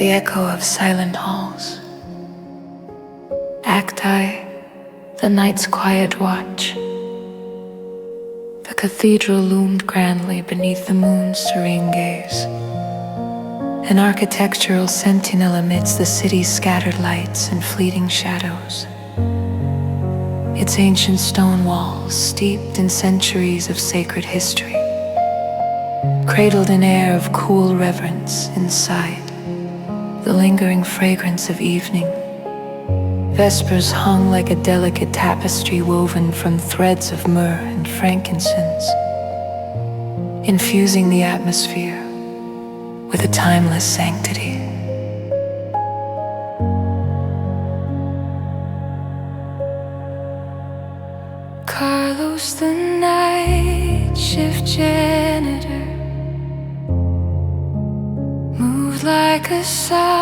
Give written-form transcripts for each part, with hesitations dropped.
the echo of silent halls. Acti, the night's quiet watch. The cathedral loomed grandly beneath the moon's serene gaze, an architectural sentinel amidst the city's scattered lights and fleeting shadows. Its ancient stone walls steeped in centuries of sacred history, cradled in air of cool reverence inside, the lingering fragrance of evening. Vespers hung like a delicate tapestry woven from threads of myrrh and frankincense, infusing the atmosphere with a timeless sanctity. Carlos, the night shift janitor, moved like a solitaire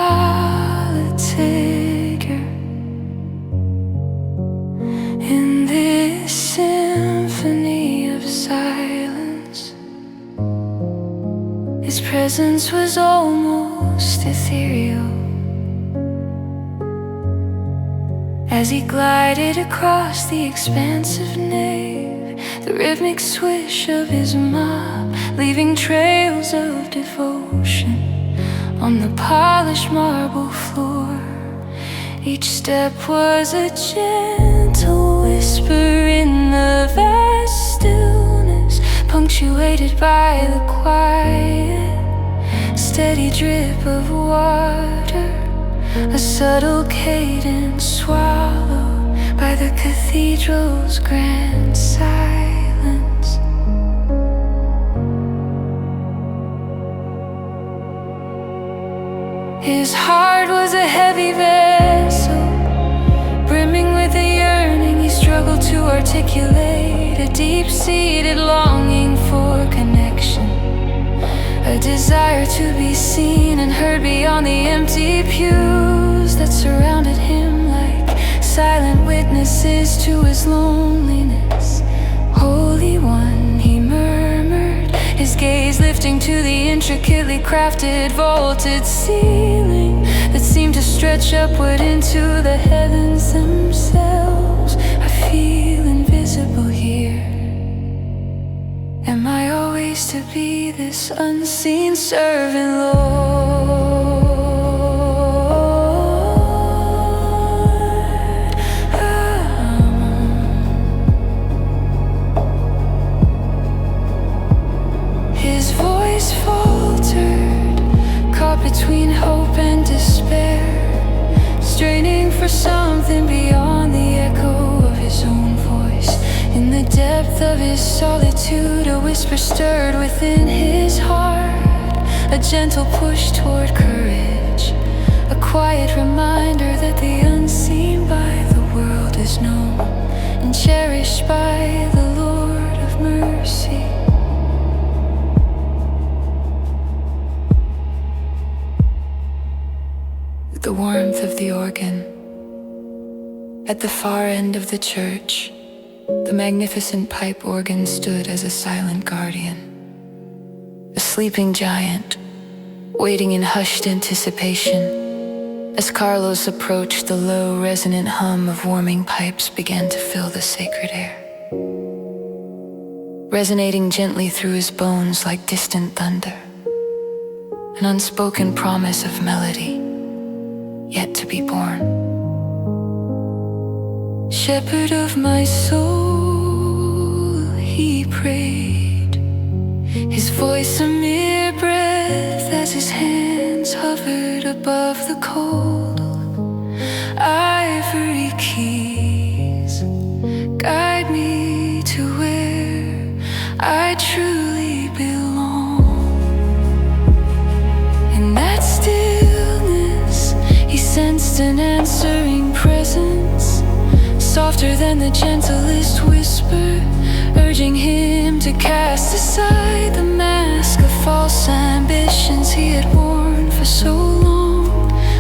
in this symphony of silence. His presence was almost ethereal as he glided across the expansive nave, the rhythmic swish of his mop leaving trails of devotion on the polished marble floor. Each step was a gentle whisper in the vast stillness, punctuated by the quiet, steady drip of water, a subtle cadence swallowed by the cathedral's grand silence. His heart was a heavy vessel, brimming with a yearning he struggled to articulate, a deep-seated longing for connection, a desire to be seen and heard beyond the empty pews that surrounded him like silent witnesses to his loneliness. Holy One, he murmured, his gaze lifting to the intricately crafted vaulted ceiling that seemed to stretch upward into the heavens themselves. I feel invisible here. Am I always to be this unseen servant, Lord? His voice faltered, caught between hope and despair, straining for something beyond the echo of his own voice. In the depth of his solitude, a whisper stirred within his heart, a gentle push toward courage, a quiet reminder that the unseen by the world is known and cherished by the Lord of mercy. The warmth of the organ. At the far end of the church, the magnificent pipe organ stood as a silent guardian, a sleeping giant, waiting in hushed anticipation. As Carlos approached, the low, resonant hum of warming pipes began to fill the sacred air, resonating gently through his bones like distant thunder, an unspoken promise of melody yet to be born. Shepherd of my soul, he prayed, his voice a mere breath as his hands hovered above the cold ivory keys. Guide me to where I truly belong. In that stillness, he sensed an answering presence, softer than the gentlest whisper, urging him to cast aside the mask of false ambitions he had worn for so long.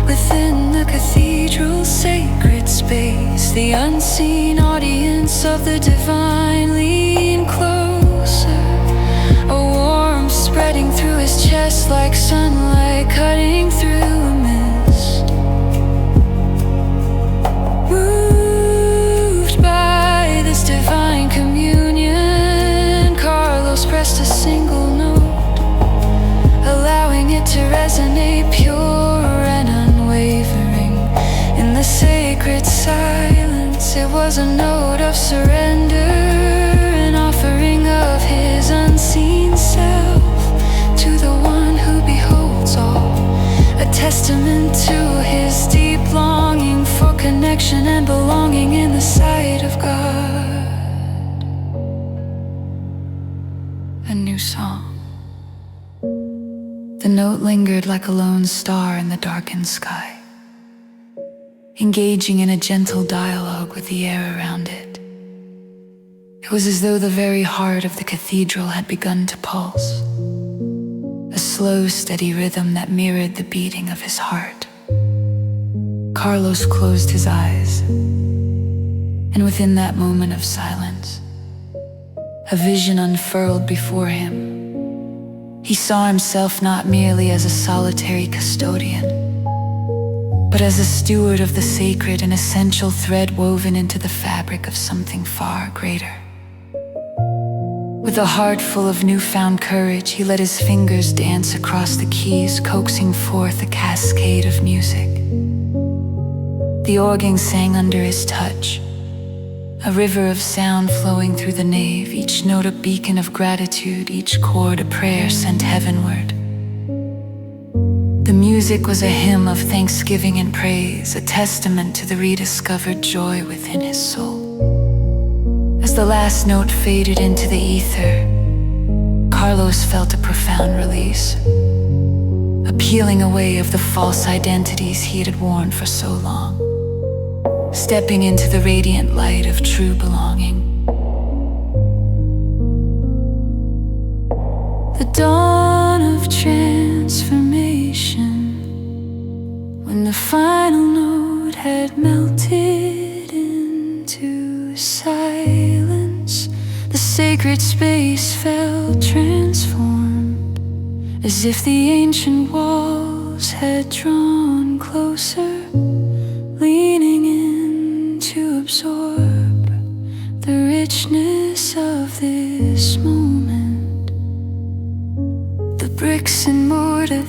Within the cathedral's sacred space, the unseen audience of the divine leaned closer, a warmth spreading through his chest like sunlight cutting through a mist. was a note of surrender, an offering of his unseen self to the one who beholds all, a testament to his deep longing for connection and belonging in the sight of God. A new song. The note lingered like a lone star in the darkened sky, engaging in a gentle dialogue with the air around it. It was as though the very heart of the cathedral had begun to pulse, a slow, steady rhythm that mirrored the beating of his heart. Carlos closed his eyes, and within that moment of silence, a vision unfurled before him. He saw himself not merely as a solitary custodian, but as a steward of the sacred, an essential thread woven into the fabric of something far greater. With a heart full of newfound courage, he let his fingers dance across the keys, coaxing forth a cascade of music. The organ sang under his touch, a river of sound flowing through the nave, each note a beacon of gratitude, each chord a prayer sent heavenward. The music was a hymn of thanksgiving and praise, a testament to the rediscovered joy within his soul. As the last note faded into the ether, Carlos felt a profound release, a peeling away of the false identities he had worn for so long, stepping into the radiant light of true belonging. The dawn of transformation, when the final note had melted into silence, the sacred space felt transformed, as if the ancient walls had drawn closer, leaning in to absorb the richness of this moment. The bricks and mortar.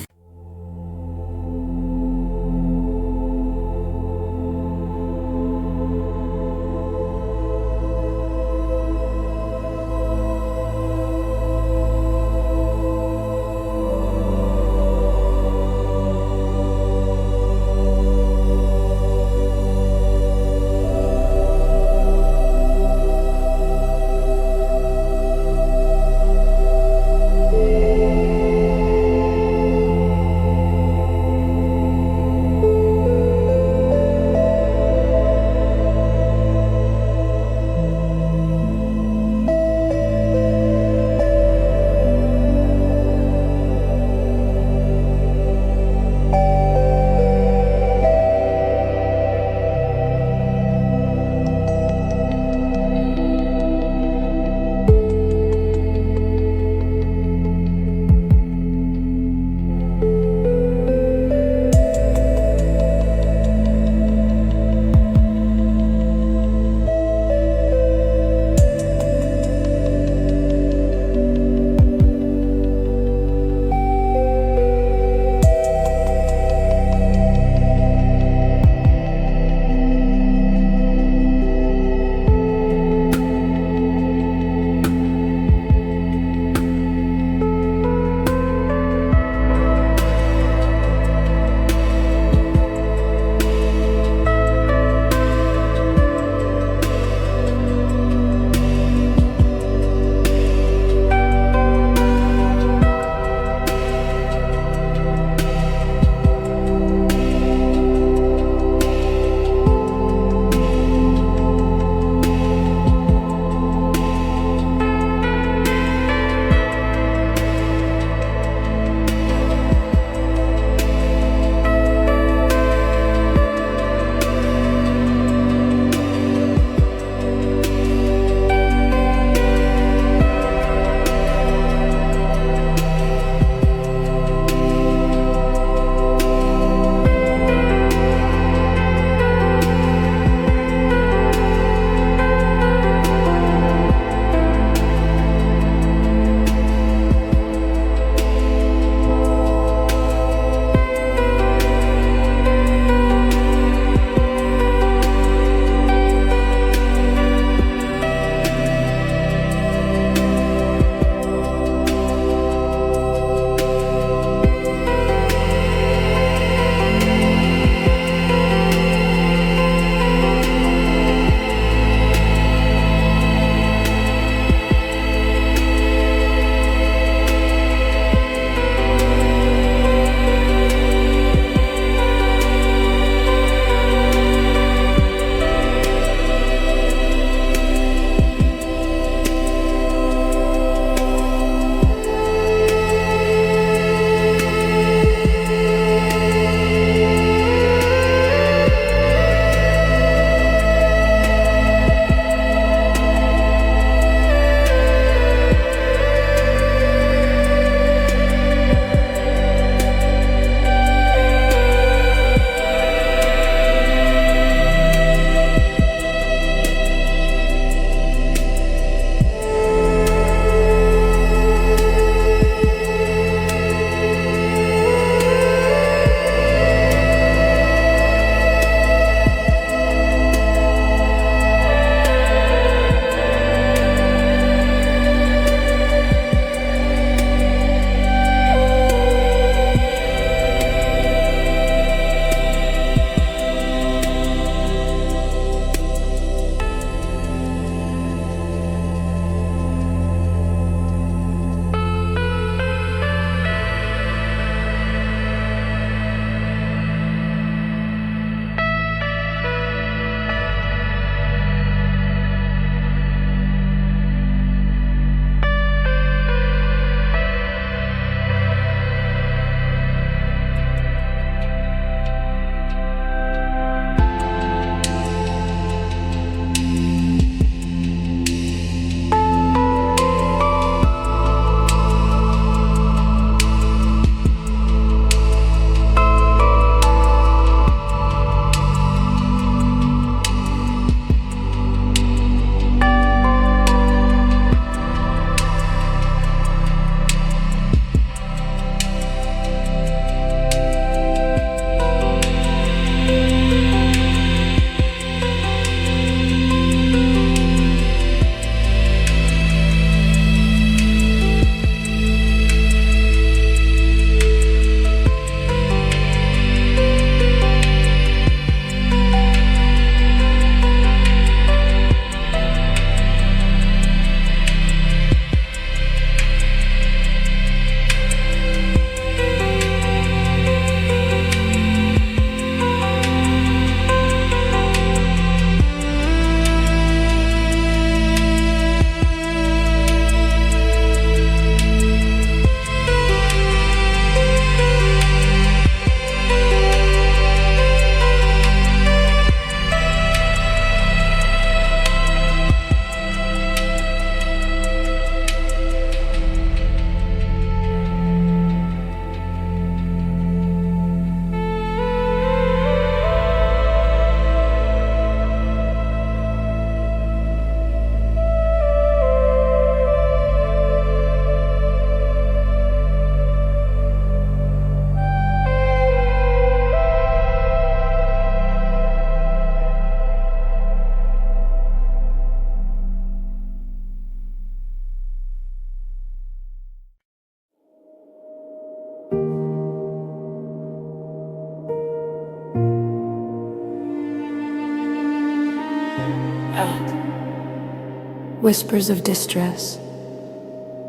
Whispers of distress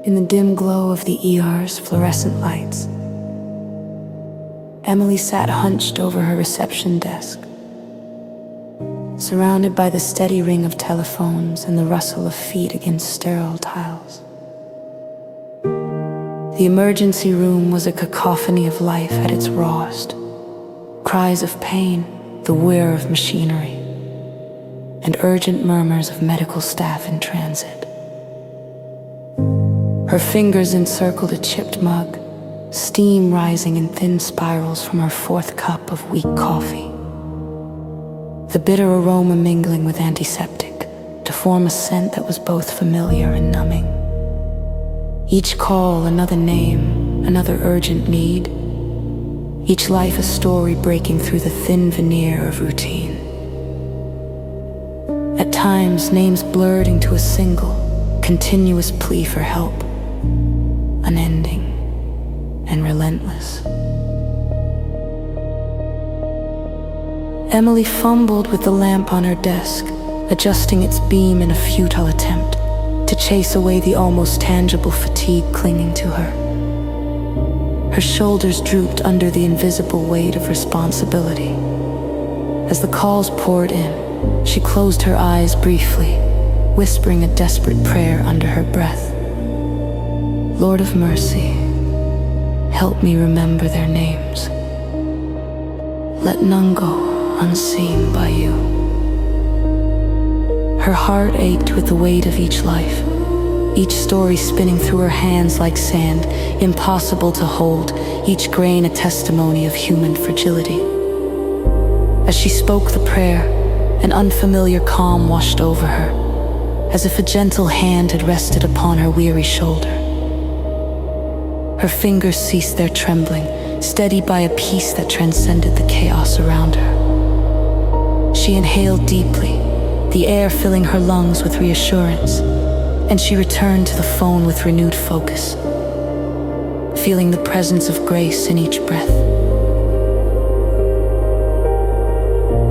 in the dim glow of the ER's fluorescent lights. Emily sat hunched over her reception desk, surrounded by the steady ring of telephones and the rustle of feet against sterile tiles. The emergency room was a cacophony of life at its rawest. Cries of pain, the whir of machinery, and urgent murmurs of medical staff in transit. Her fingers encircled a chipped mug, steam rising in thin spirals from her fourth cup of weak coffee. The bitter aroma mingling with antiseptic to form a scent that was both familiar and numbing. Each call another name, another urgent need. Each life a story breaking through the thin veneer of routine. At times, names blurred into a single, continuous plea for help, unending and relentless. Emily fumbled with the lamp on her desk, adjusting its beam in a futile attempt to chase away the almost tangible fatigue clinging to her. Her shoulders drooped under the invisible weight of responsibility. As the calls poured in, she closed her eyes briefly, whispering a desperate prayer under her breath. Lord of mercy, help me remember their names. Let none go unseen by you. Her heart ached with the weight of each life, each story spinning through her hands like sand, impossible to hold, each grain a testimony of human fragility. As she spoke the prayer, an unfamiliar calm washed over her, as if a gentle hand had rested upon her weary shoulder. Her fingers ceased their trembling, steadied by a peace that transcended the chaos around her. She inhaled deeply, the air filling her lungs with reassurance, and she returned to the phone with renewed focus, feeling the presence of grace in each breath.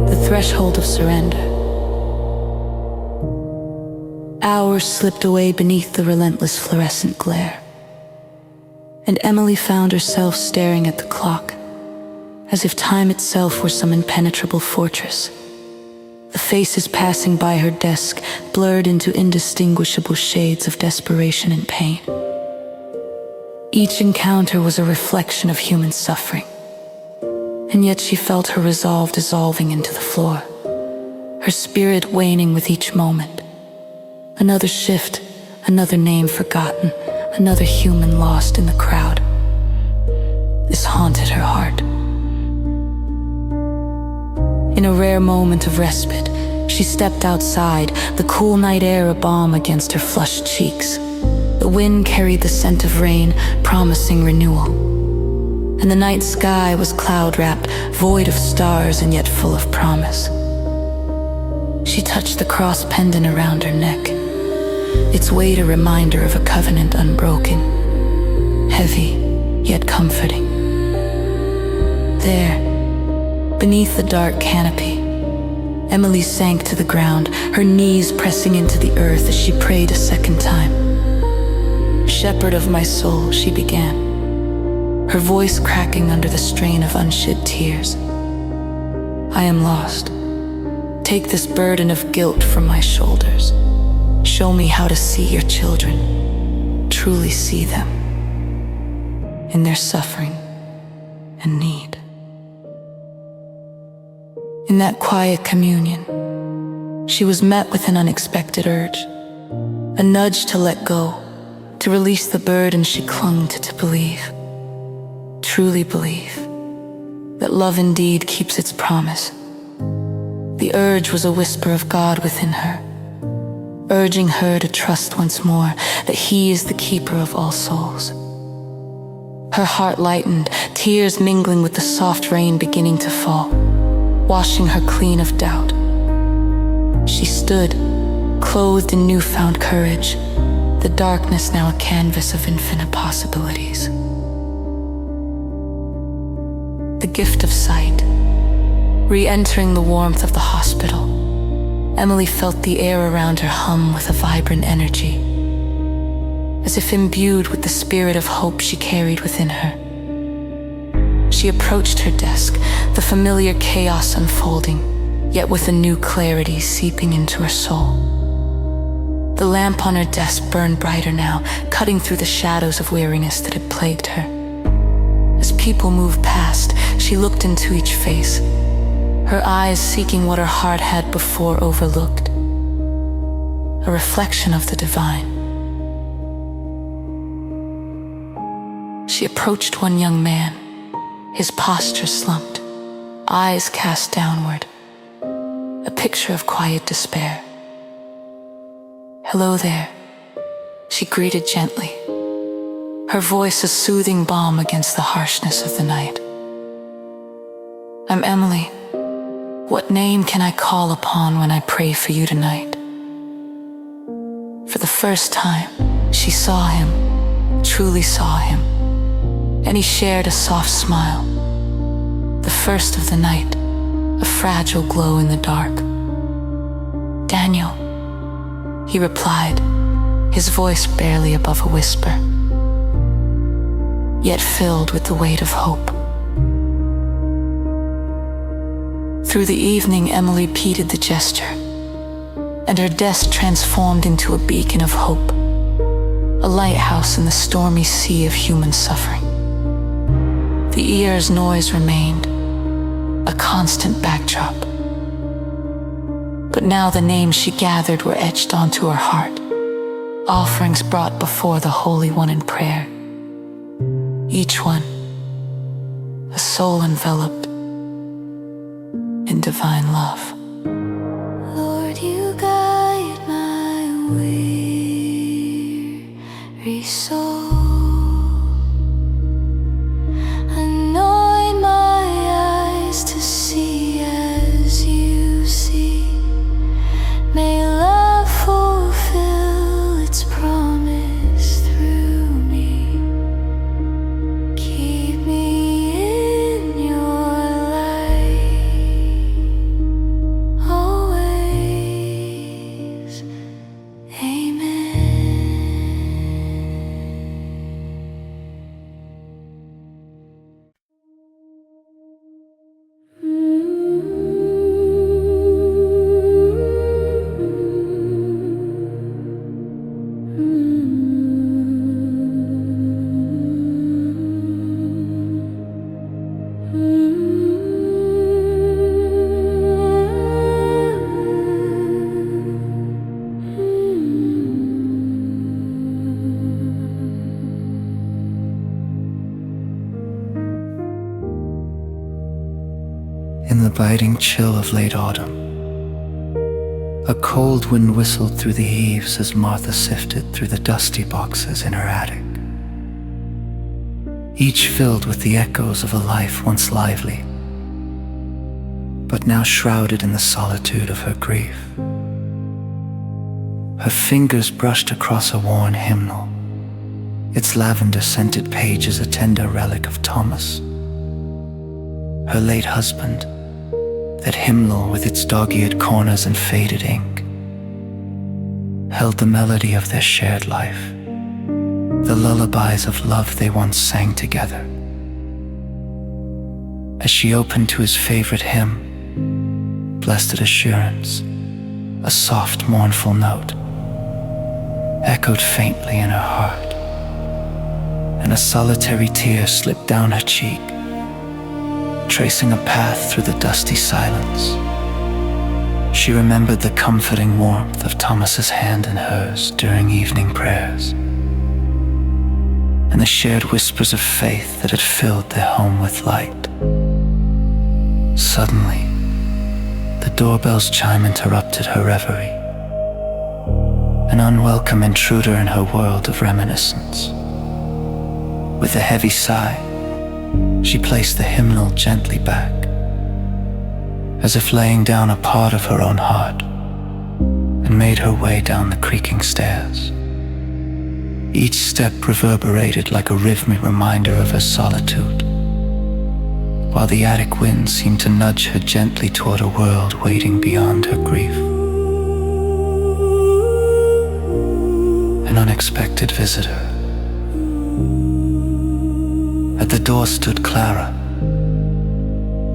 The threshold of surrender. Hours slipped away beneath the relentless fluorescent glare, and Emily found herself staring at the clock, as if time itself were some impenetrable fortress. The faces passing by her desk blurred into indistinguishable shades of desperation and pain. Each encounter was a reflection of human suffering, and yet she felt her resolve dissolving into the floor, her spirit waning with each moment. Another shift, another name forgotten, another human lost in the crowd. This haunted her heart. In a rare moment of respite, she stepped outside, the cool night air a balm against her flushed cheeks. The wind carried the scent of rain, promising renewal. And the night sky was cloud-wrapped, void of stars and yet full of promise. She touched the cross pendant around her neck, its weight a reminder of a covenant unbroken, heavy yet comforting. There, beneath the dark canopy, Emily sank to the ground, her knees pressing into the earth as she prayed a second time. Shepherd of my soul, she began, her voice cracking under the strain of unshed tears. I am lost. Take this burden of guilt from my shoulders. Show me how to see your children, truly see them, in their suffering and need. In that quiet communion, she was met with an unexpected urge, a nudge to let go, to release the burden she clung to believe, truly believe, that love indeed keeps its promise. The urge was a whisper of God within her, urging her to trust once more that He is the keeper of all souls. Her heart lightened, tears mingling with the soft rain beginning to fall, washing her clean of doubt. She stood, clothed in newfound courage, the darkness now a canvas of infinite possibilities. The gift of sight, re-entering the warmth of the hospital, Emily felt the air around her hum with a vibrant energy, as if imbued with the spirit of hope she carried within her. She approached her desk, the familiar chaos unfolding, yet with a new clarity seeping into her soul. The lamp on her desk burned brighter now, cutting through the shadows of weariness that had plagued her. As people moved past, she looked into each face, her eyes seeking what her heart had before overlooked, a reflection of the divine. She approached one young man, his posture slumped, eyes cast downward, a picture of quiet despair. "Hello there," she greeted gently, her voice a soothing balm against the harshness of the night. "I'm Emily. What name can I call upon when I pray for you tonight?" For the first time, she saw him, truly saw him, and he shared a soft smile, the first of the night, a fragile glow in the dark. "Daniel," he replied, his voice barely above a whisper, yet filled with the weight of hope. Through the evening, Emily repeated the gesture, and her desk transformed into a beacon of hope, a lighthouse in the stormy sea of human suffering. The ear's noise remained, a constant backdrop. But now the names she gathered were etched onto her heart, offerings brought before the Holy One in prayer. Each one, a soul enveloped in divine love. Lord, you guide my weary soul. Anoint my eyes to see as you see. May love fulfill its promise through me. Keep me in your light always. Amen. In the biting chill of late autumn, a cold wind whistled through the eaves as Martha sifted through the dusty boxes in her attic, each filled with the echoes of a life once lively, but now shrouded in the solitude of her grief. Her fingers brushed across a worn hymnal, its lavender-scented pages a tender relic of Thomas, her late husband. That hymnal with its dog-eared corners and faded ink held the melody of their shared life, the lullabies of love they once sang together. As she opened to his favorite hymn, Blessed Assurance, a soft, mournful note echoed faintly in her heart, and a solitary tear slipped down her cheek, tracing a path through the dusty silence. She remembered the comforting warmth of Thomas's hand in hers during evening prayers, and the shared whispers of faith that had filled their home with light. Suddenly, the doorbell's chime interrupted her reverie, an unwelcome intruder in her world of reminiscence. With a heavy sigh, she placed the hymnal gently back, as if laying down a part of her own heart, and made her way down the creaking stairs. Each step reverberated like a rhythmic reminder of her solitude, while the attic wind seemed to nudge her gently toward a world waiting beyond her grief. an unexpected visitor. At the door stood Clara,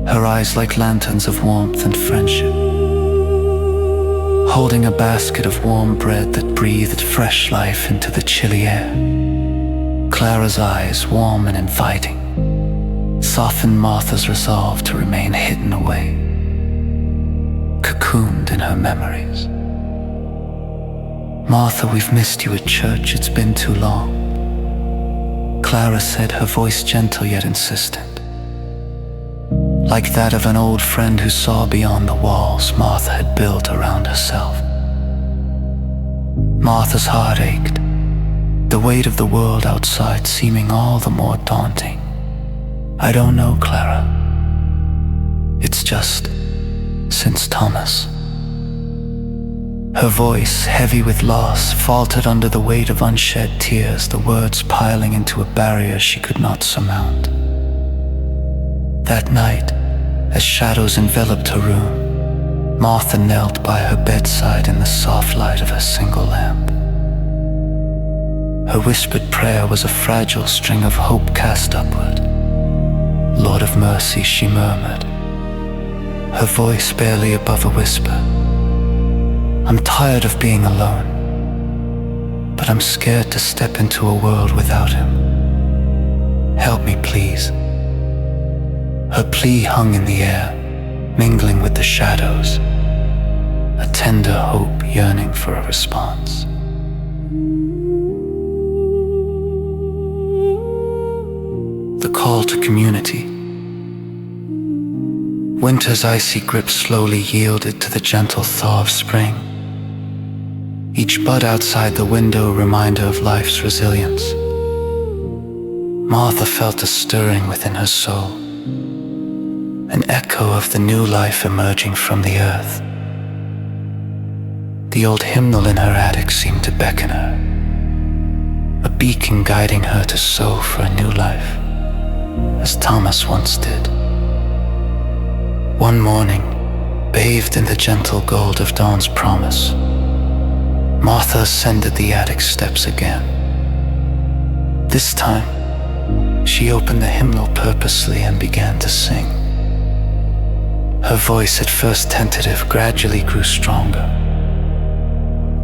her eyes like lanterns of warmth and friendship, holding a basket of warm bread that breathed fresh life into the chilly air. Clara's eyes, warm and inviting, softened Martha's resolve to remain hidden away, cocooned in her memories. "Martha, we've missed you at church, it's been too long," Clara said, her voice gentle yet insistent, like that of an old friend who saw beyond the walls Martha had built around herself. Martha's heart ached, the weight of the world outside seeming all the more daunting. "I don't know, Clara. It's just since Thomas." Her voice, heavy with loss, faltered under the weight of unshed tears, the words piling into a barrier she could not surmount. That night, as shadows enveloped her room, Martha knelt by her bedside in the soft light of her single lamp. Her whispered prayer was a fragile string of hope cast upward. "Lord of mercy," she murmured, her voice barely above a whisper. "I'm tired of being alone, but I'm scared to step into a world without him. Help me, please." Her plea hung in the air, mingling with the shadows, a tender hope yearning for a response. The call to community. Winter's icy grip slowly yielded to the gentle thaw of spring. Each bud outside the window a reminder of life's resilience. Martha felt a stirring within her soul, an echo of the new life emerging from the earth. The old hymnal in her attic seemed to beckon her, a beacon guiding her to sow for a new life, as Thomas once did. One morning, bathed in the gentle gold of dawn's promise, Martha ascended the attic steps again. This time, she opened the hymnal purposely and began to sing. Her voice, at first tentative, gradually grew stronger,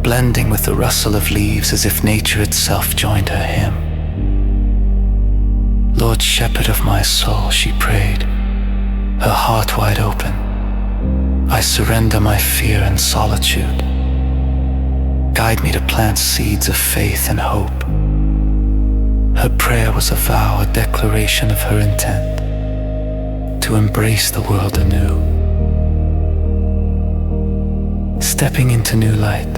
blending with the rustle of leaves as if nature itself joined her hymn. "Lord, shepherd of my soul," she prayed, her heart wide open, "I surrender my fear and solitude. Guide me to plant seeds of faith and hope." Her prayer was a vow, a declaration of her intent to embrace the world anew. Stepping into new light.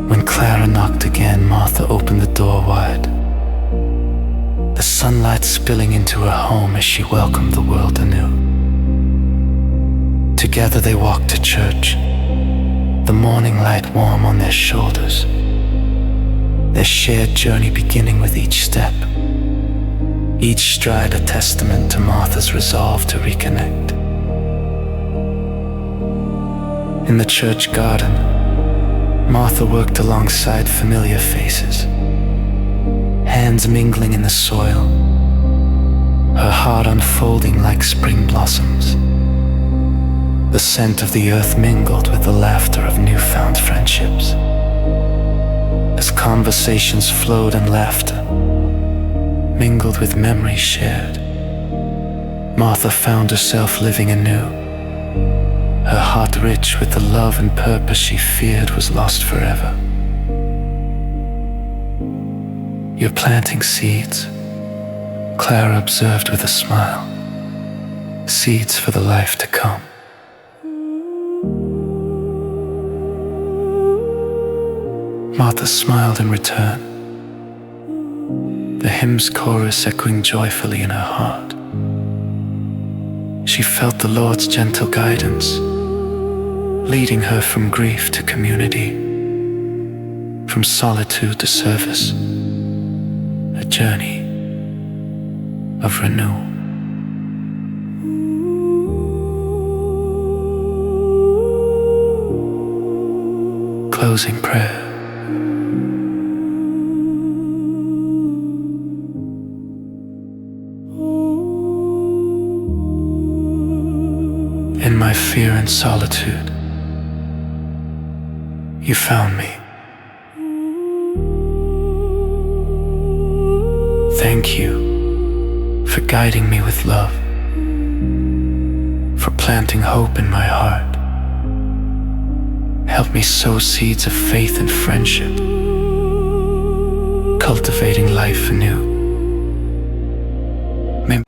When Clara knocked again, Martha opened the door wide, the sunlight spilling into her home as she welcomed the world anew. Together they walked to church, the morning light warm on their shoulders, their shared journey beginning with each step, each stride a testament to Martha's resolve to reconnect. In the church garden, Martha worked alongside familiar faces, hands mingling in the soil, her heart unfolding like spring blossoms. The scent of the earth mingled with the laughter of newfound friendships. As conversations flowed and laughter mingled with memories shared, Martha found herself living anew, her heart rich with the love and purpose she feared was lost forever. "You're planting seeds," Clara observed with a smile, "seeds for the life to come." Martha smiled in return, the hymn's chorus echoing joyfully in her heart. She felt the Lord's gentle guidance, leading her from grief to community, from solitude to service, a journey of renewal. Closing prayer. In my fear and solitude, you found me. Thank you for guiding me with love, for planting hope in my heart. Help me sow seeds of faith and friendship, cultivating life anew. May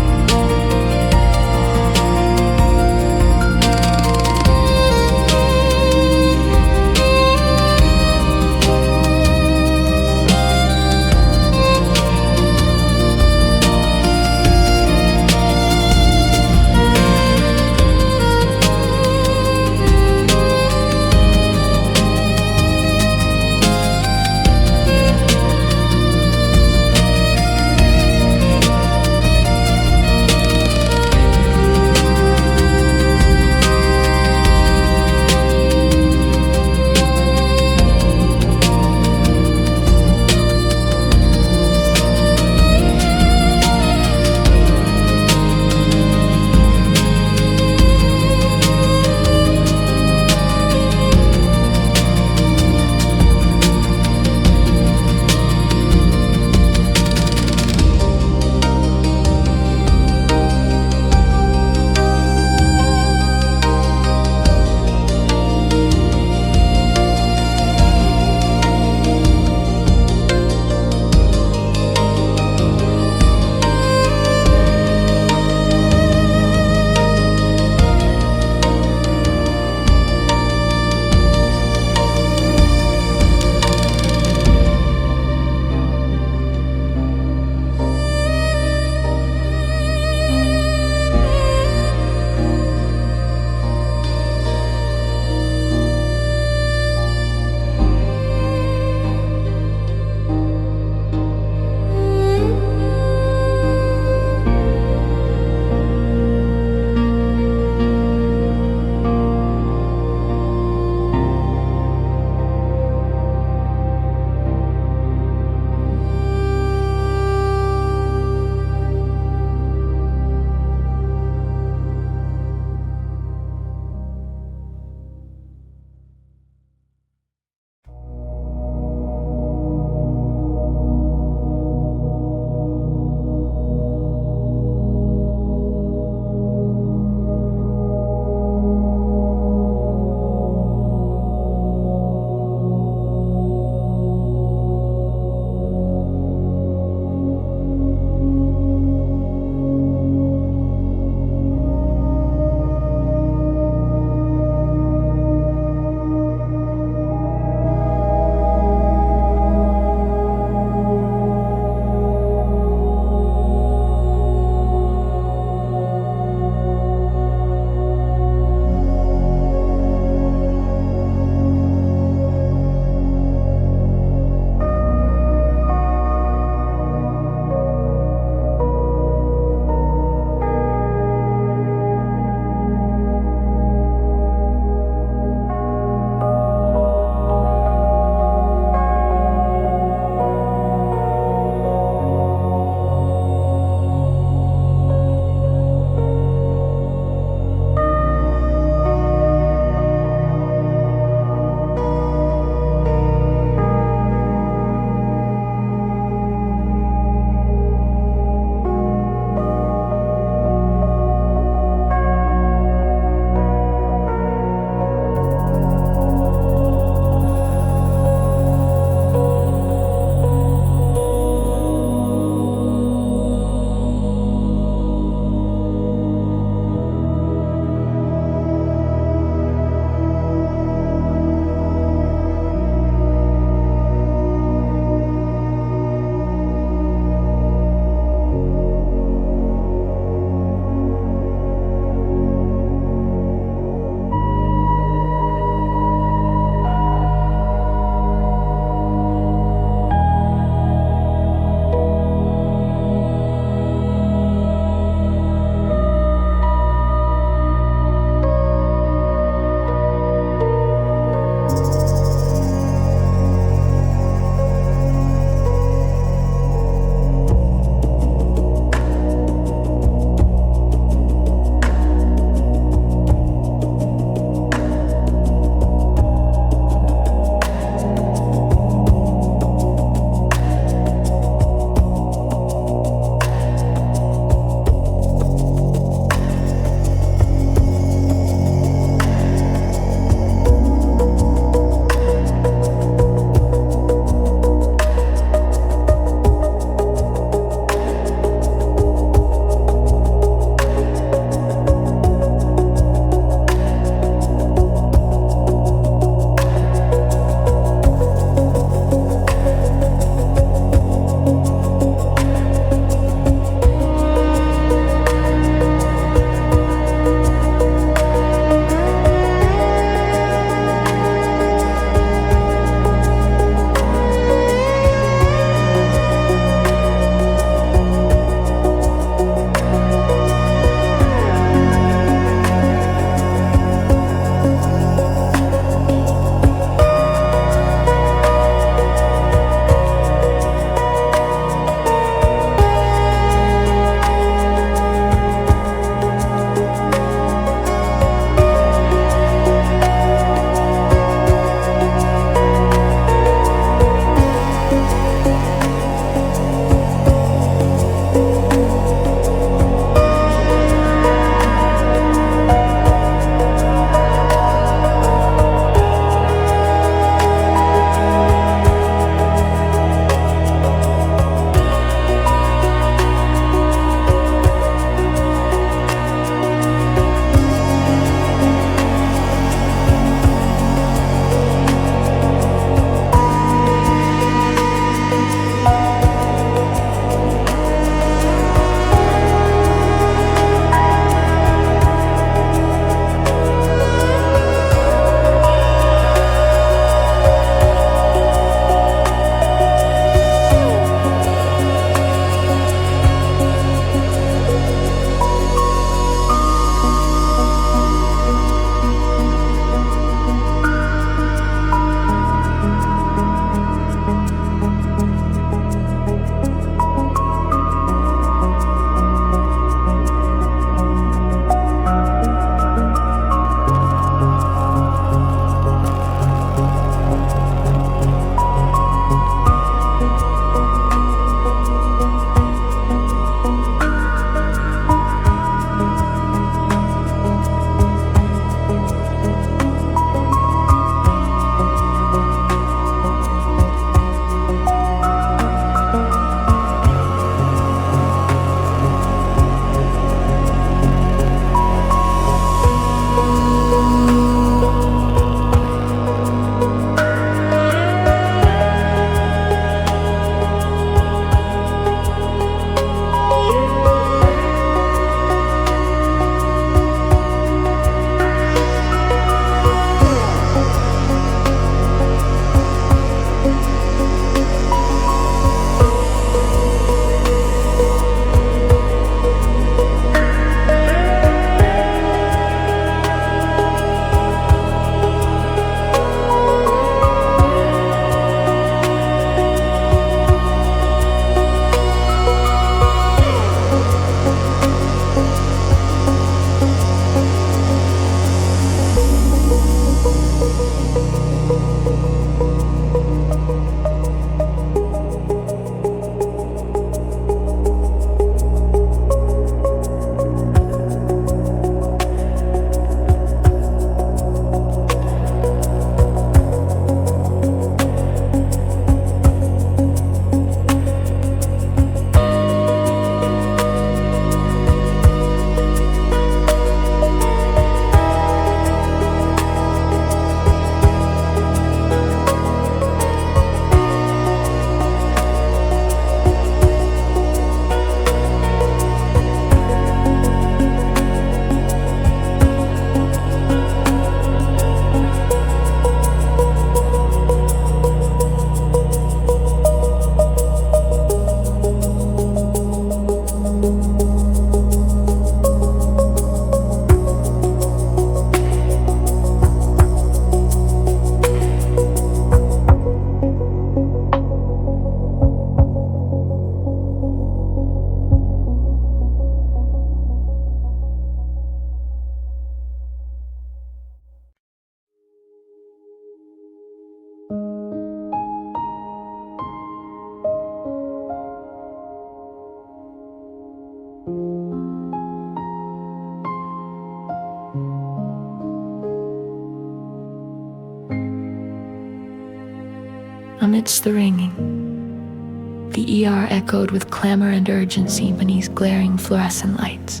announced the ringing. The ER echoed with clamor and urgency beneath glaring fluorescent lights.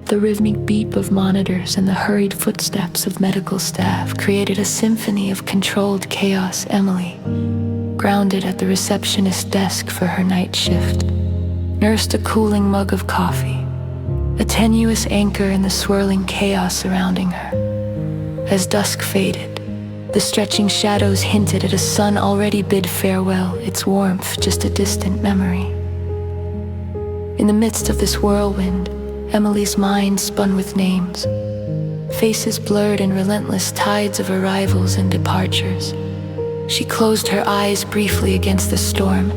The rhythmic beep of monitors and the hurried footsteps of medical staff created a symphony of controlled chaos. Emily, grounded at the receptionist desk for her night shift, nursed a cooling mug of coffee, a tenuous anchor in the swirling chaos surrounding her. As dusk faded, the stretching shadows hinted at a sun already bid farewell, its warmth just a distant memory. In the midst of this whirlwind, Emily's mind spun with names, faces blurred in relentless tides of arrivals and departures. She closed her eyes briefly against the storm,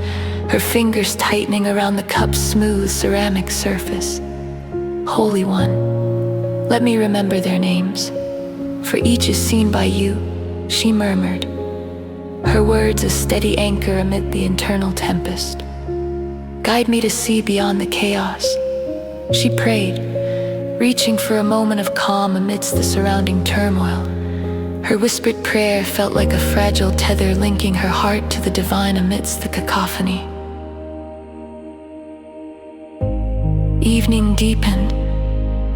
her fingers tightening around the cup's smooth ceramic surface. Holy One, let me remember their names, for each is seen by you, she murmured, her words a steady anchor amid the internal tempest. Guide me to see beyond the chaos, she prayed, reaching for a moment of calm amidst the surrounding turmoil. Her whispered prayer felt like a fragile tether linking her heart to the divine amidst the cacophony. Evening deepened,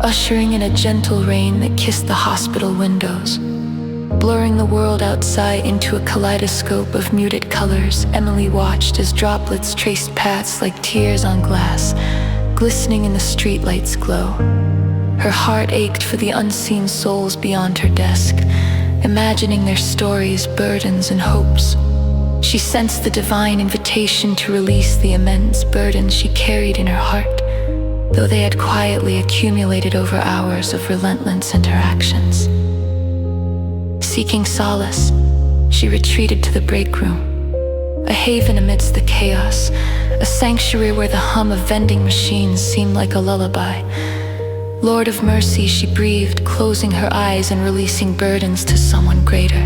ushering in a gentle rain that kissed the hospital windows, blurring the world outside into a kaleidoscope of muted colors. Emily watched as droplets traced paths like tears on glass, glistening in the streetlight's glow. Her heart ached for the unseen souls beyond her desk, imagining their stories, burdens, and hopes. She sensed the divine invitation to release the immense burdens she carried in her heart, though they had quietly accumulated over hours of relentless interactions. Seeking solace, she retreated to the break room, a haven amidst the chaos, a sanctuary where the hum of vending machines seemed like a lullaby. Lord of mercy, she breathed, closing her eyes and releasing burdens to someone greater.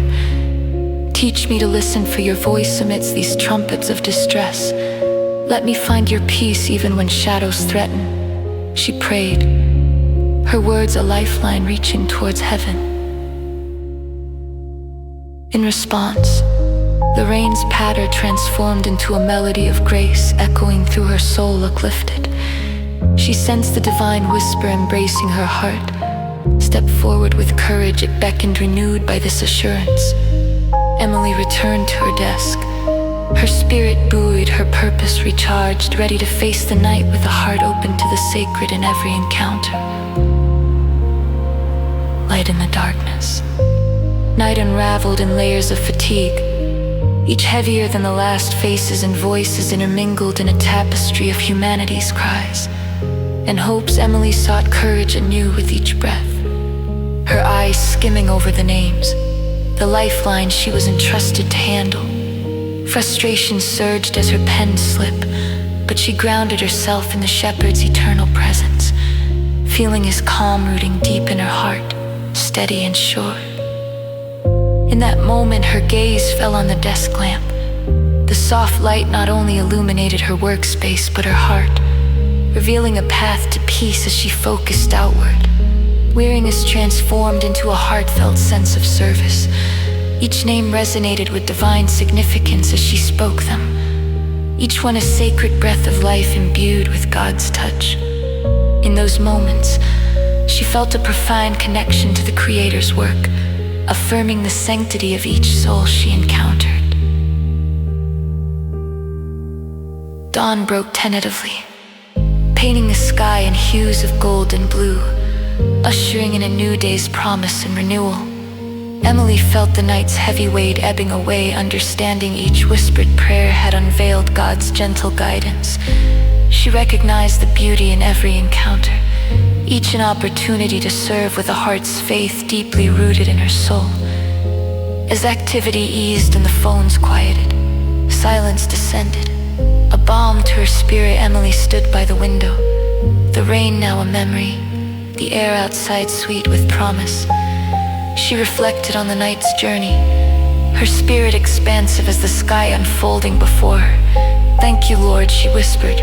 Teach me to listen for your voice amidst these trumpets of distress. Let me find your peace even when shadows threaten, she prayed, her words a lifeline reaching towards heaven. In response, the rain's patter transformed into a melody of grace echoing through her soul uplifted. She sensed the divine whisper embracing her heart. Stepped forward with courage, it beckoned renewed by this assurance. Emily returned to her desk, her spirit buoyed, her purpose recharged, ready to face the night with a heart open to the sacred in every encounter. Light in the darkness. Night unraveled in layers of fatigue, each heavier than the last. Faces and voices intermingled in a tapestry of humanity's cries and hopes. Emily sought courage anew with each breath, her eyes skimming over the names, the lifeline she was entrusted to handle. Frustration surged as her pen slipped, but she grounded herself in the shepherd's eternal presence, feeling his calm rooting deep in her heart, steady and sure. In that moment, her gaze fell on the desk lamp. The soft light not only illuminated her workspace, but her heart, revealing a path to peace as she focused outward. Weariness transformed into a heartfelt sense of service. Each name resonated with divine significance as she spoke them, each one a sacred breath of life imbued with God's touch. In those moments, she felt a profound connection to the Creator's work, affirming the sanctity of each soul she encountered. Dawn broke tentatively, painting the sky in hues of gold and blue, ushering in a new day's promise and renewal. Emily felt the night's heavy weight ebbing away, understanding each whispered prayer had unveiled God's gentle guidance. She recognized the beauty in every encounter, each an opportunity to serve with a heart's faith deeply rooted in her soul. As activity eased and the phones quieted, silence descended. A balm to her spirit, Emily stood by the window, the rain now a memory, the air outside sweet with promise. She reflected on the night's journey, her spirit expansive as the sky unfolding before her. Thank you, Lord, she whispered,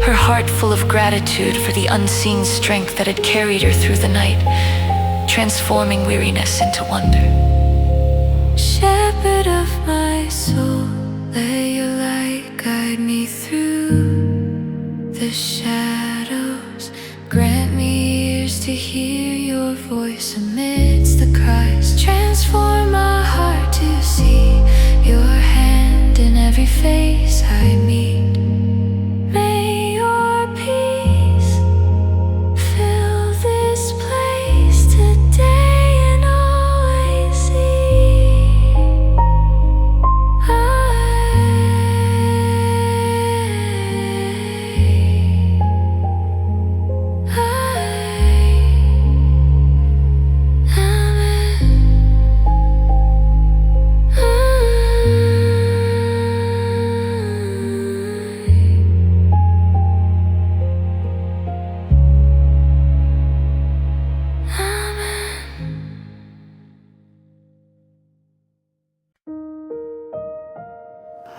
her heart full of gratitude for the unseen strength that had carried her through the night, transforming weariness into wonder. Shepherd of my soul, Let your light guide me through the shadows. Grant me ears to hear your voice amidst the cries. Transform my heart to see your hand in every face I meet. May your peace fill this place today and always.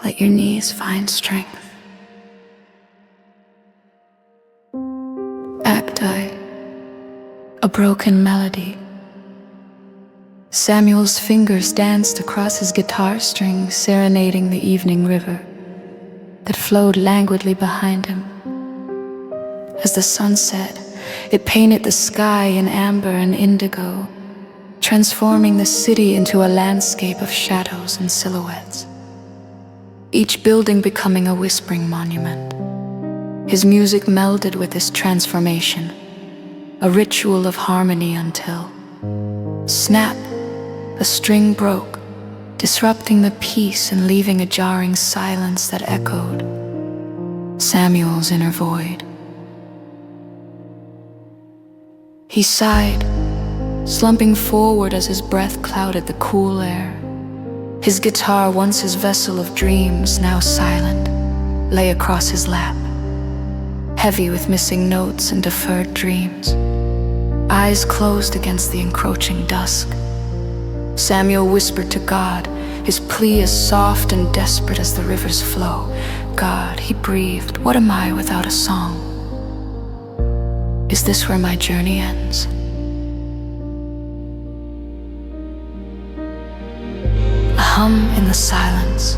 Let your knees find strength. Acti, a broken melody. Samuel's fingers danced across his guitar strings, serenading the evening river that flowed languidly behind him. As the sun set, it painted the sky in amber and indigo, transforming the city into a landscape of shadows and silhouettes, each building becoming a whispering monument. His music melded with this transformation, a ritual of harmony until, snap, a string broke, disrupting the peace and leaving a jarring silence that echoed Samuel's inner void. He sighed, slumping forward as his breath clouded the cool air. His guitar, once his vessel of dreams, now silent, lay across his lap, heavy with missing notes and deferred dreams. Eyes closed against the encroaching dusk, Samuel whispered to God, his plea as soft and desperate as the river's flow. God, he breathed, what am I without a song? Is this where my journey ends? A hum in the silence.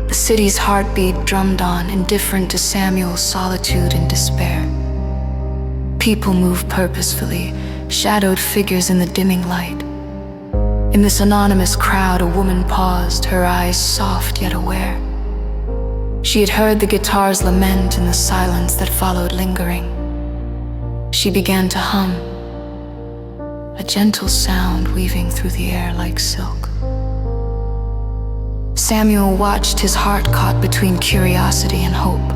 The city's heartbeat drummed on, indifferent to Samuel's solitude and despair. People moved purposefully, shadowed figures in the dimming light. In this anonymous crowd, a woman paused, her eyes soft yet aware. She had heard the guitar's lament in the silence that followed lingering. She began to hum, a gentle sound weaving through the air like silk. Samuel watched, his heart caught between curiosity and hope.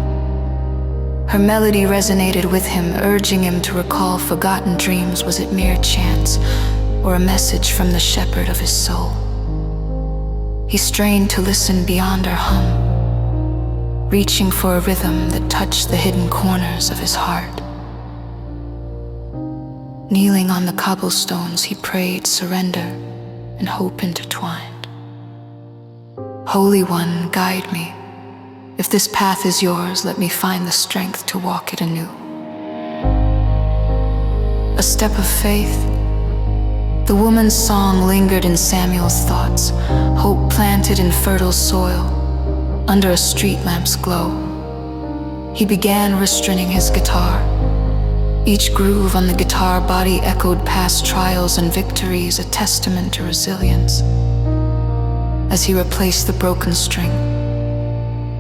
Her melody resonated with him, urging him to recall forgotten dreams. Was it mere chance, or a message from the shepherd of his soul? He strained to listen beyond her hum, reaching for a rhythm that touched the hidden corners of his heart. Kneeling on the cobblestones, he prayed surrender and hope intertwined. Holy One, guide me. If this path is yours, let me find the strength to walk it anew. A step of faith. The woman's song lingered in Samuel's thoughts, hope planted in fertile soil, under a street lamp's glow. He began restraining his guitar. Each groove on the guitar body echoed past trials and victories, a testament to resilience. As he replaced the broken string,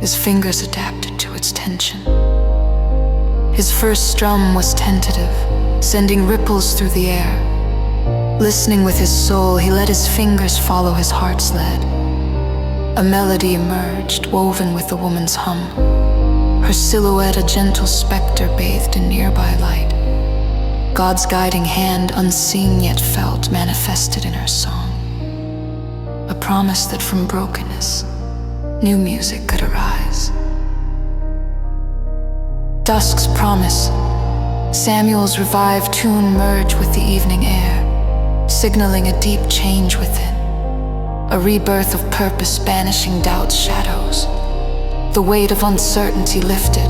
his fingers adapted to its tension. His first strum was tentative, sending ripples through the air. Listening with his soul, he let his fingers follow his heart's lead. A melody emerged, woven with the woman's hum. Her silhouette, a gentle specter bathed in nearby light. God's guiding hand, unseen yet felt, manifested in her song. A promise that from brokenness, new music could arise. Dusk's promise. Samuel's revived tune merged with the evening air, signaling a deep change within, a rebirth of purpose banishing doubt's shadows. The weight of uncertainty lifted,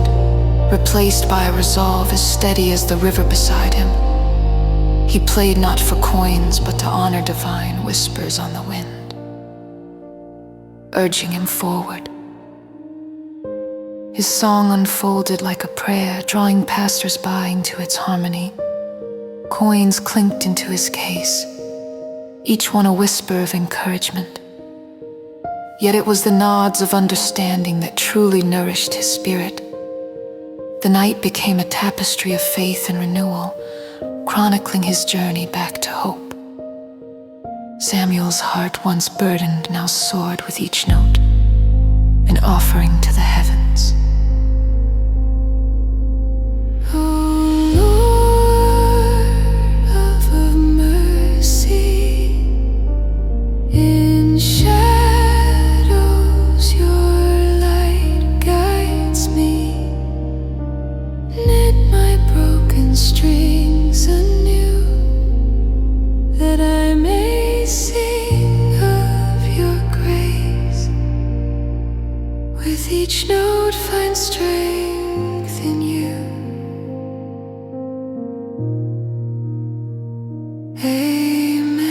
replaced by a resolve as steady as the river beside him. He played not for coins, but to honor divine whispers on the wind. urging him forward. His song unfolded like a prayer, drawing passers-by into its harmony. Coins clinked into his case, each one a whisper of encouragement. Yet it was the nods of understanding that truly nourished his spirit. The night became a tapestry of faith and renewal, chronicling his journey back to hope. Samuel's heart, once burdened, now soared with each note, an offering to the heavens. Each note finds strength in you. Amen.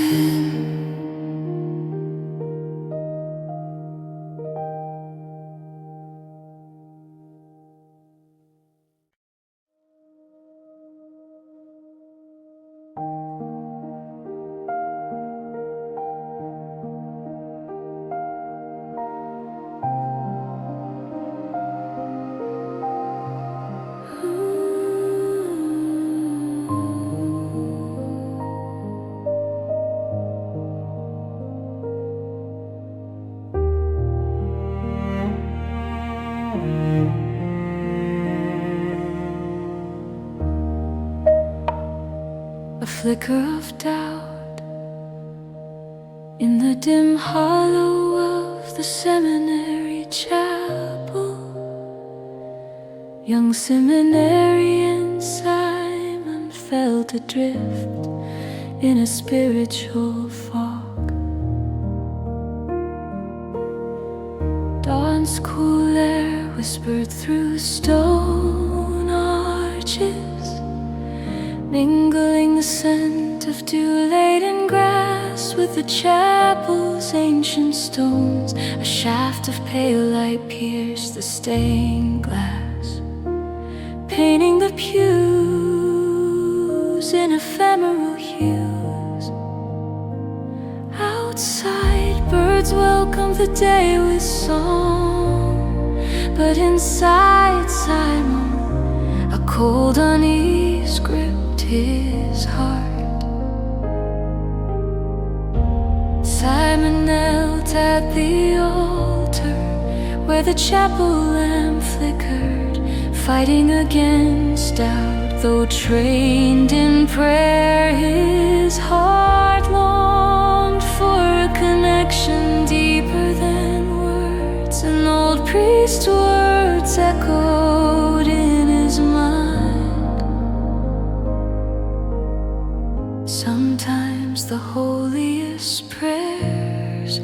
A flicker of doubt in the dim hollow of the seminary chapel. Young seminarian Simon felt adrift in a spiritual fog. Dawn's cool air whispered through stone arches, mingling the scent of dew-laden grass with the chapel's ancient stones. A shaft of pale light pierced the stained glass, painting the pews in ephemeral hues. Outside, birds welcomed the day with song, but inside Simon, a cold unease gripped his heart. Simon knelt at the altar where the chapel lamp flickered, fighting against doubt. Though trained in prayer, his heart longed for a connection deeper than words. An old priest's words echoed in his mind. Sometimes the holiest prayers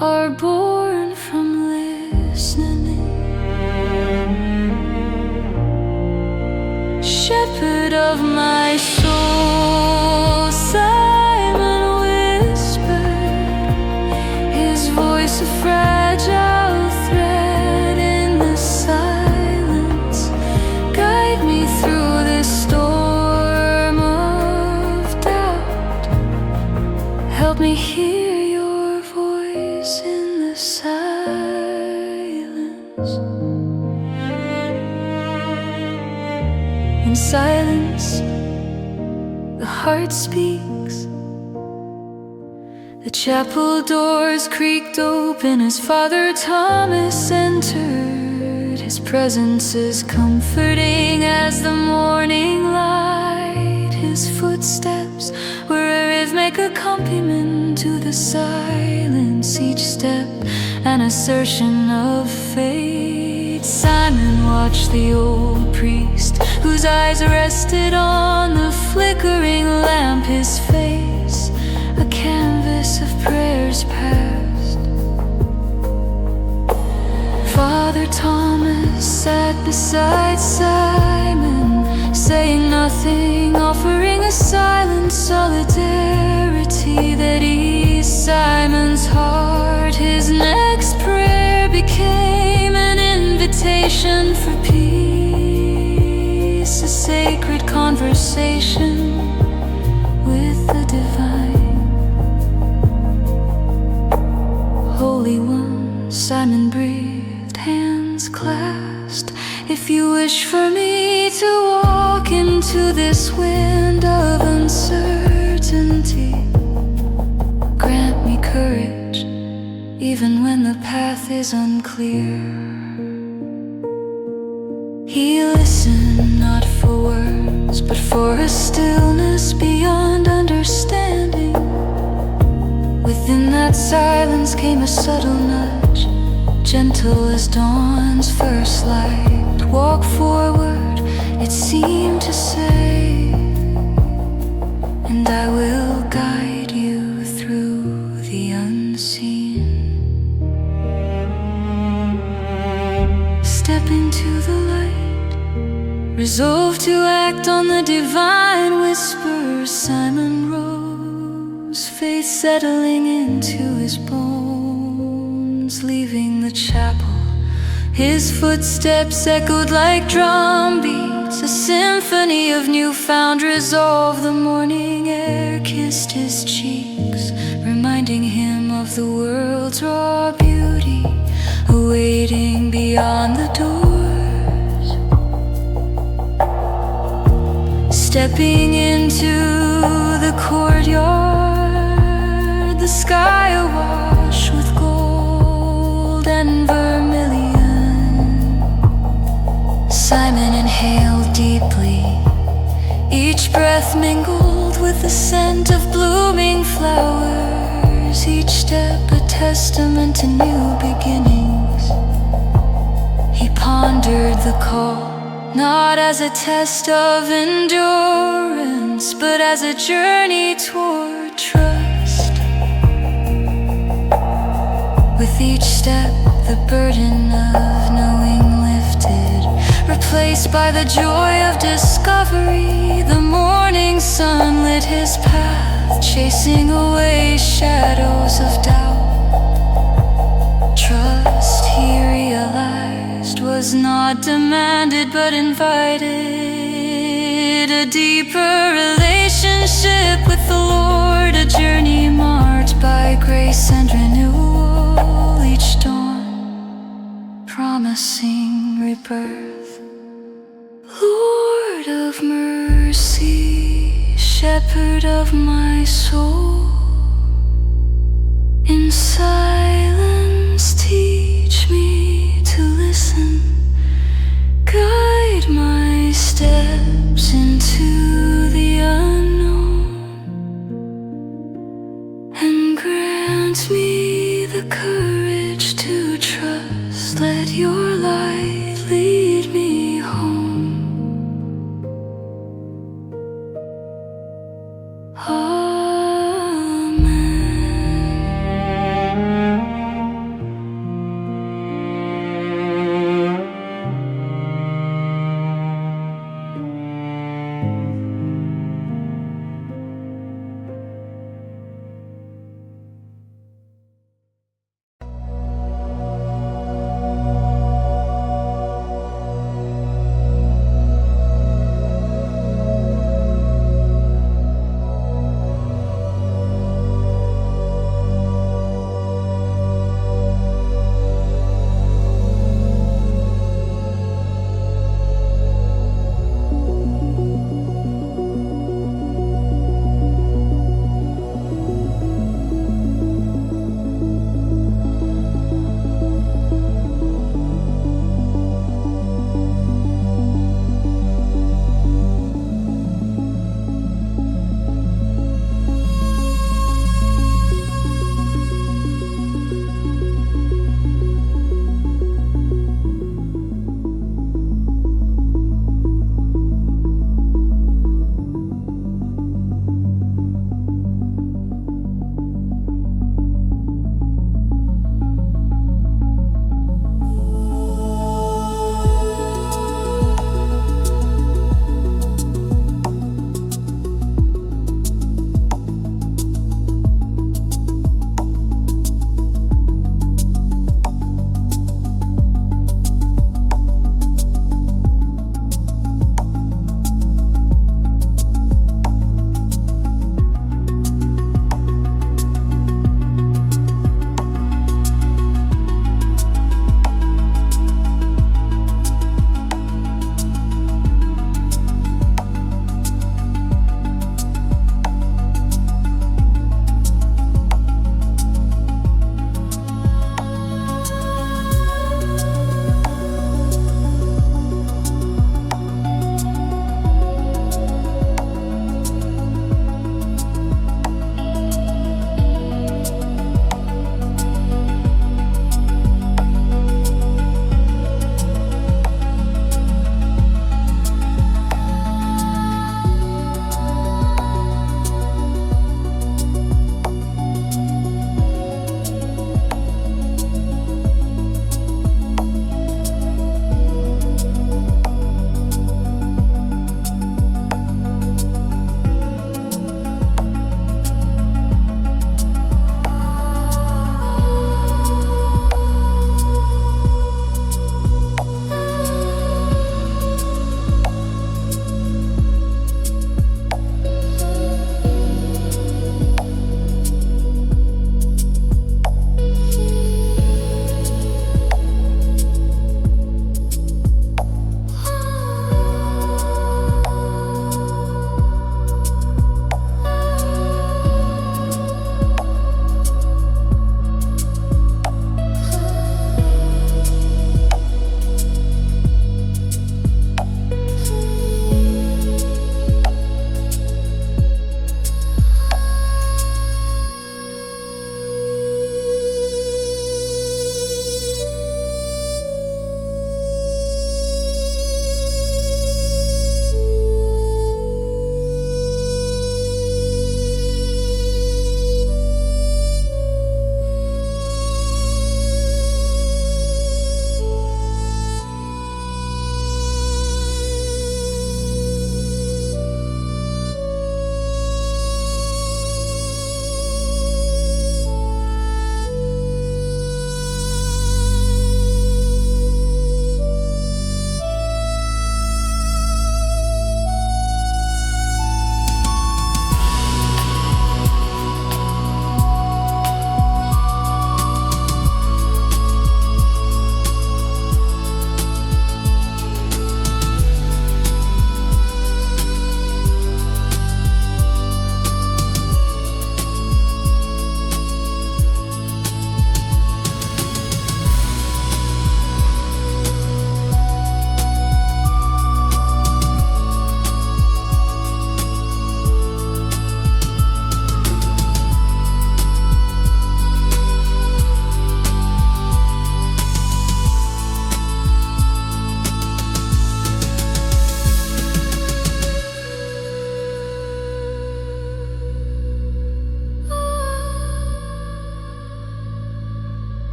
are born from listening. Shepherd of my soul, Simon whispered, his voice a fragile thread in the silence. Guide me through this storm of doubt. Help me hear your voice in the silence. In silence, the heart speaks. The chapel doors creaked open as Father Thomas entered. His presence is comforting as the morning light. His footsteps were a rhythmic accompaniment to the silence. Each step an assertion of fate. Simon watched the old priest, whose eyes rested on the flickering lamp. His face, a canvas of prayers past. Father Thomas sat beside Simon, saying nothing, offering a silent solidarity that eased Simon's heart. His next prayer preparation for peace, a sacred conversation with the divine. Holy One, Simon breathed, hands clasped. If you wish for me to walk into this wind of uncertainty, grant me courage, even when the path is unclear. He listened not for words, but for a stillness beyond understanding. Within that silence came a subtle nudge, gentle as dawn's first light. Walk forward, it seemed to say, and I will guide you through the unseen. Step into the light, resolve to act on the divine whispers. Simon rose, faith settling into his bones, leaving the chapel. His footsteps echoed like drum beats, a symphony of newfound resolve. The morning air kissed his cheeks, reminding him of the world's raw beauty awaiting beyond the doors. Stepping into the courtyard, the sky awash with gold and vermilion. Simon inhaled deeply, each breath mingled with the scent of blooming flowers, each step a testament to new beginnings. He pondered the call, not as a test of endurance, but as a journey toward trust. With each step, the burden of knowing lifted, replaced by the joy of discovery. The morning sun lit his path, chasing away shadows of doubt. Trust, he realized, was not demanded but invited. A deeper relationship with the Lord, a journey marked by grace and renewal. Each dawn promising rebirth. Lord of mercy, shepherd of my soul, in silence